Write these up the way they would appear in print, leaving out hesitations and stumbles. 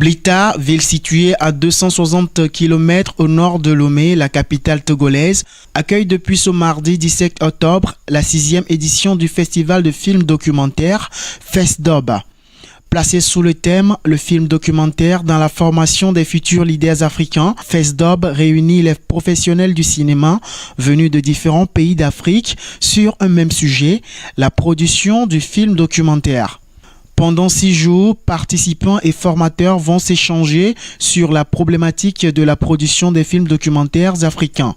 Blita, ville située à 260 km au nord de Lomé, la capitale togolaise, accueille depuis ce mardi 17 octobre la 6e édition du festival de films documentaires FESDOB. Placé sous le thème « Le film documentaire dans la formation des futurs leaders africains », FESDOB réunit les professionnels du cinéma venus de différents pays d'Afrique sur un même sujet, la production du film documentaire. Pendant 6 jours, participants et formateurs vont s'échanger sur la problématique de la production des films documentaires africains.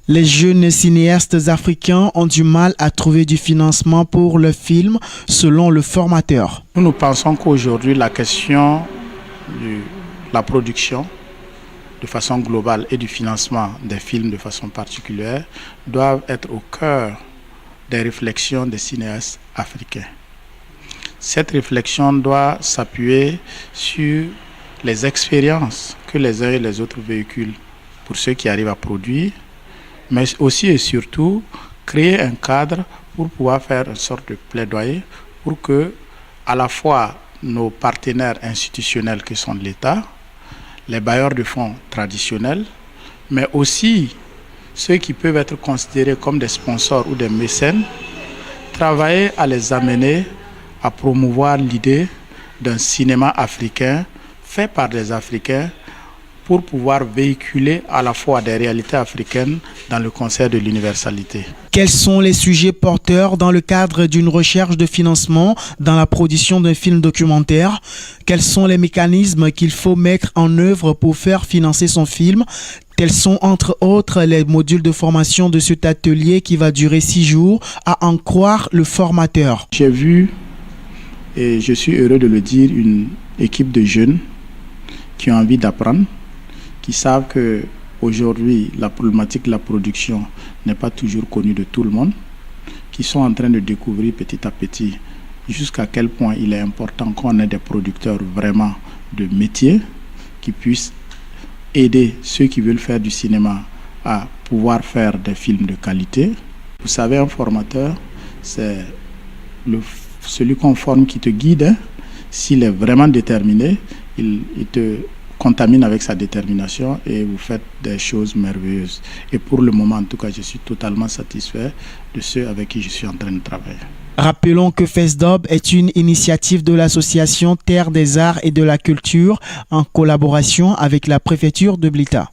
Les jeunes cinéastes africains ont du mal à trouver du financement pour leurs films, selon le formateur. Nous pensons qu'aujourd'hui, la question de la production de façon globale et du financement des films de façon particulière doivent être au cœur des réflexions des cinéastes africains. Cette réflexion doit s'appuyer sur les expériences que les uns et les autres véhiculent pour ceux qui arrivent à produire, mais aussi et surtout créer un cadre pour pouvoir faire une sorte de plaidoyer pour que à la fois nos partenaires institutionnels qui sont l'État, les bailleurs de fonds traditionnels, mais aussi ceux qui peuvent être considérés comme des sponsors ou des mécènes, travailler à les amener à promouvoir l'idée d'un cinéma africain fait par des Africains pour pouvoir véhiculer à la fois des réalités africaines dans le concert de l'universalité. Quels sont les sujets porteurs dans le cadre d'une recherche de financement dans la production d'un film documentaire? Quels sont les mécanismes qu'il faut mettre en œuvre pour faire financer son film? Tels sont entre autres les modules de formation de cet atelier qui va durer 6 jours, à en croire le formateur. J'ai vu, et je suis heureux de le dire, une équipe de jeunes qui ont envie d'apprendre, qui savent qu'aujourd'hui, la problématique de la production n'est pas toujours connue de tout le monde, qui sont en train de découvrir petit à petit jusqu'à quel point il est important qu'on ait des producteurs vraiment de métier qui puissent aider ceux qui veulent faire du cinéma à pouvoir faire des films de qualité. Vous savez, un formateur, c'est celui qu'on forme qui te guide. Hein. S'il est vraiment déterminé, il te contamine avec sa détermination et vous faites des choses merveilleuses. Et pour le moment, en tout cas, je suis totalement satisfait de ceux avec qui je suis en train de travailler. Rappelons que FESDOB est une initiative de l'association Terre des Arts et de la Culture en collaboration avec la préfecture de Blita.